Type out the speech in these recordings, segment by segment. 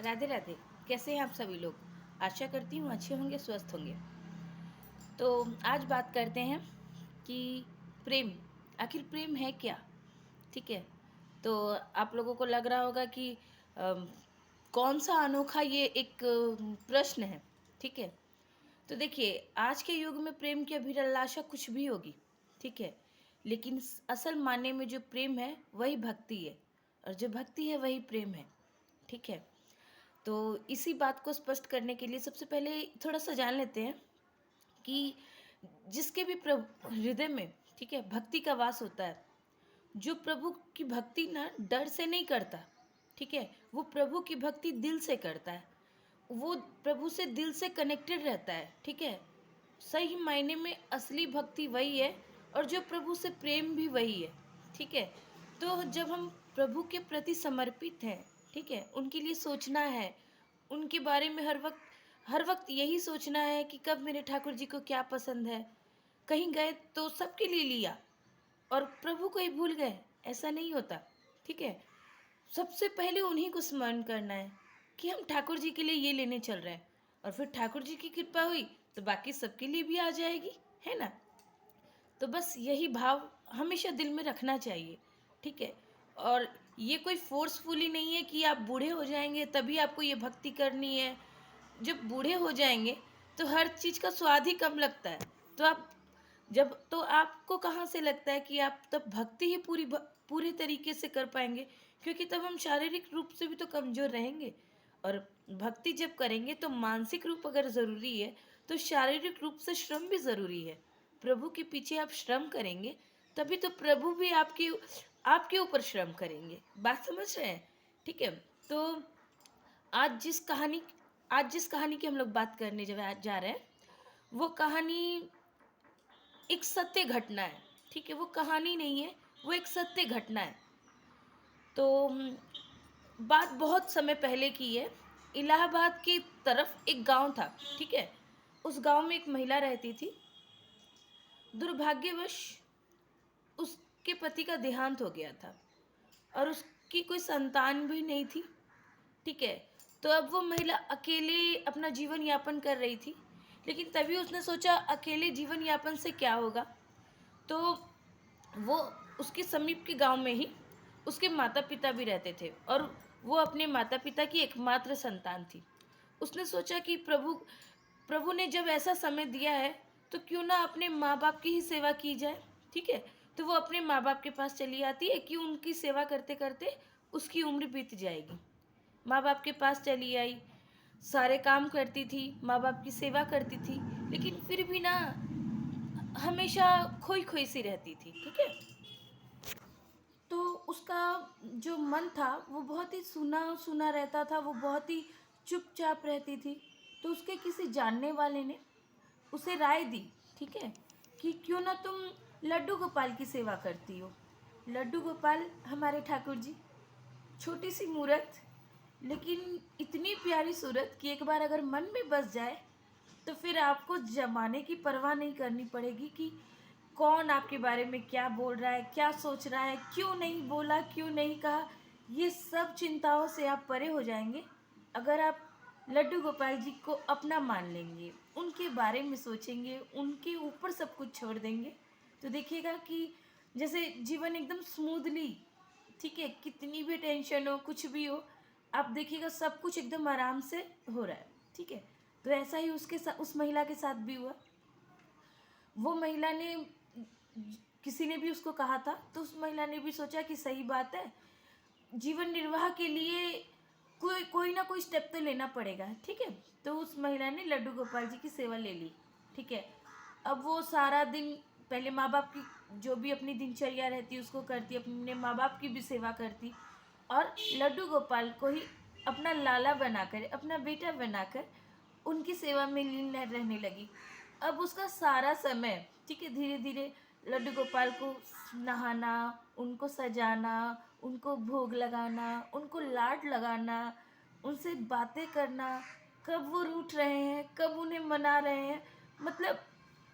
राधे राधे। कैसे हैं आप सभी लोग? आशा करती हूँ अच्छे होंगे, स्वस्थ होंगे। तो आज बात करते हैं कि प्रेम, आखिर प्रेम है क्या? ठीक है। तो आप लोगों को लग रहा होगा कि अम, कौन सा अनोखा ये एक प्रश्न है। ठीक है। तो देखिए, आज के युग में प्रेम की अभिलाषा कुछ भी होगी। ठीक है। लेकिन असल मायने में जो प्रेम है वही भक्ति है, और जो भक्ति है वही प्रेम है। ठीक है। तो इसी बात को स्पष्ट करने के लिए सबसे पहले थोड़ा सा जान लेते हैं कि जिसके भी प्रभु हृदय में, ठीक है, भक्ति का वास होता है, जो प्रभु की भक्ति ना डर से नहीं करता, ठीक है, वो प्रभु की भक्ति दिल से करता है, वो प्रभु से दिल से कनेक्टेड रहता है। ठीक है। सही मायने में असली भक्ति वही है, और जो प्रभु से प्रेम भी वही है। ठीक है। तो जब हम प्रभु के प्रति समर्पित हैं, ठीक है, उनके लिए सोचना है, उनके बारे में हर वक्त यही सोचना है कि कब मेरे ठाकुर जी को क्या पसंद है। कहीं गए तो सबके लिए लिया और प्रभु को ही भूल गए, ऐसा नहीं होता। ठीक है। सबसे पहले उन्हीं को स्मरण करना है कि हम ठाकुर जी के लिए ये लेने चल रहे हैं, और फिर ठाकुर जी की कृपा हुई तो बाकी सबके लिए भी आ जाएगी, है ना। तो बस यही भाव हमेशा दिल में रखना चाहिए। ठीक है। और ये कोई फोर्सफुली नहीं है कि आप बूढ़े हो जाएंगे तभी आपको ये भक्ति करनी है। जब बूढ़े हो जाएंगे तो हर चीज़ का स्वाद ही कम लगता है। तो आप जब तो आपको कहाँ से लगता है कि आप तब भक्ति ही पूरे तरीके से कर पाएंगे, क्योंकि तब हम शारीरिक रूप से भी तो कमज़ोर रहेंगे। और भक्ति जब करेंगे तो मानसिक रूप अगर ज़रूरी है तो शारीरिक रूप से श्रम भी ज़रूरी है। प्रभु के पीछे आप श्रम करेंगे तभी तो प्रभु भी आपके आपके ऊपर श्रम करेंगे। बात समझ रहे हैं? ठीक है। तो आज जिस कहानी आज जिस कहानी की हम लोग बात करने जा रहे हैं, वो कहानी एक सत्य घटना है। ठीक है। वो कहानी नहीं है, वो एक सत्य घटना है। तो बात बहुत समय पहले की है। इलाहाबाद की तरफ एक गांव था। ठीक है। उस गांव में एक महिला रहती थी। दुर्भाग्यवश उसके पति का देहांत हो गया था, और उसकी कोई संतान भी नहीं थी। ठीक है। तो अब वो महिला अकेले अपना जीवन यापन कर रही थी। लेकिन तभी उसने सोचा अकेले जीवन यापन से क्या होगा। तो वो उसके समीप के गांव में ही उसके माता पिता भी रहते थे, और वो अपने माता पिता की एकमात्र संतान थी। उसने सोचा कि प्रभु प्रभु ने जब ऐसा समय दिया है तो क्यों ना अपने माँ बाप की ही सेवा की जाए। ठीक है। तो वो अपने माँ बाप के पास चली आती है कि उनकी सेवा करते करते उसकी उम्र बीत जाएगी। माँ बाप के पास चली आई, सारे काम करती थी, माँ बाप की सेवा करती थी, लेकिन फिर भी ना हमेशा खोई खोई सी रहती थी। ठीक है। तो उसका जो मन था वो बहुत ही सुना सुना रहता था, वो बहुत ही चुपचाप रहती थी। तो उसके किसी जानने वाले ने उसे राय दी, ठीक है, कि क्यों ना तुम लड्डू गोपाल की सेवा करती हो। लड्डू गोपाल हमारे ठाकुर जी, छोटी सी मूर्त, लेकिन इतनी प्यारी सूरत कि एक बार अगर मन में बस जाए तो फिर आपको जमाने की परवाह नहीं करनी पड़ेगी कि कौन आपके बारे में क्या बोल रहा है, क्या सोच रहा है, क्यों नहीं बोला, क्यों नहीं कहा। ये सब चिंताओं से आप परे हो जाएंगे अगर आप लड्डू गोपाल जी को अपना मान लेंगे, उनके बारे में सोचेंगे, उनके ऊपर सब कुछ छोड़ देंगे। तो देखिएगा कि जैसे जीवन एकदम स्मूथली, ठीक है, कितनी भी टेंशन हो, कुछ भी हो, आप देखिएगा सब कुछ एकदम आराम से हो रहा है। ठीक है। तो ऐसा ही उसके साथ, उस महिला के साथ भी हुआ। वो महिला ने, किसी ने भी उसको कहा था तो उस महिला ने भी सोचा कि सही बात है, जीवन निर्वाह के लिए कोई कोई ना कोई स्टेप तो लेना पड़ेगा। ठीक है। तो उस महिला ने लड्डू गोपाल जी की सेवा ले ली। ठीक है। अब वो सारा दिन पहले माँ बाप की जो भी अपनी दिनचर्या रहती उसको करती, अपने माँ बाप की भी सेवा करती, और लड्डू गोपाल को ही अपना लाला बनाकर, अपना बेटा बनाकर उनकी सेवा में लीन रहने लगी। अब उसका सारा समय, ठीक है, धीरे धीरे लड्डू गोपाल को नहाना, उनको सजाना, उनको भोग लगाना, उनको लाड लगाना, उनसे बातें करना, कब वो रूठ रहे हैं, कब उन्हें मना रहे हैं, मतलब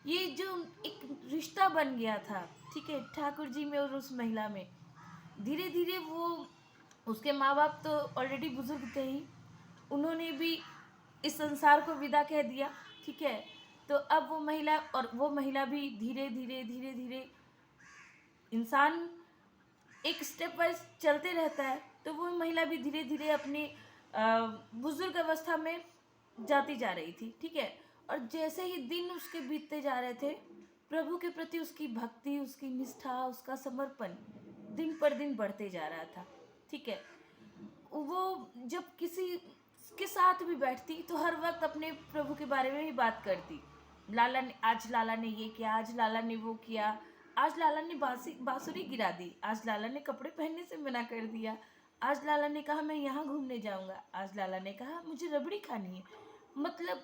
ये जो एक रिश्ता बन गया था, ठीक है, ठाकुर जी में और उस महिला में। धीरे धीरे वो, उसके माँ बाप तो ऑलरेडी बुजुर्ग थे ही, उन्होंने भी इस संसार को विदा कह दिया, ठीक है। तो अब वो महिला भी धीरे धीरे धीरे धीरे, इंसान एक स्टेप वाइज चलते रहता है, तो वो महिला भी धीरे धीरे अपनी बुजुर्ग अवस्था में जाती जा रही थी, ठीक है। और जैसे ही दिन उसके बीतते जा रहे थे, प्रभु के प्रति उसकी भक्ति, उसकी निष्ठा, उसका समर्पण दिन पर दिन बढ़ते जा रहा था, ठीक है। वो जब किसी के साथ भी बैठती तो हर वक्त अपने प्रभु के बारे में ही बात करती। लाला ने ये किया, आज लाला ने वो किया, आज लाला ने बांसुरी गिरा दी, आज लाला ने कपड़े पहनने से मना कर दिया, आज लाला ने कहा मैं यहाँ घूमने जाऊंगा, आज लाला ने कहा मुझे रबड़ी खानी है। मतलब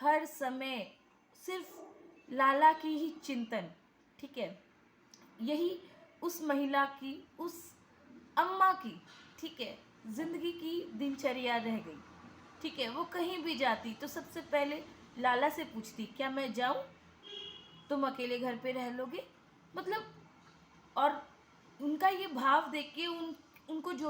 हर समय सिर्फ लाला की ही चिंतन, ठीक है। यही उस महिला की, उस अम्मा की, ठीक है, जिंदगी की दिनचर्या रह गई, ठीक है। वो कहीं भी जाती तो सबसे पहले लाला से पूछती, क्या मैं जाऊं, तुम अकेले घर पे रह लोगे। मतलब, और उनका ये भाव देख के उनको जो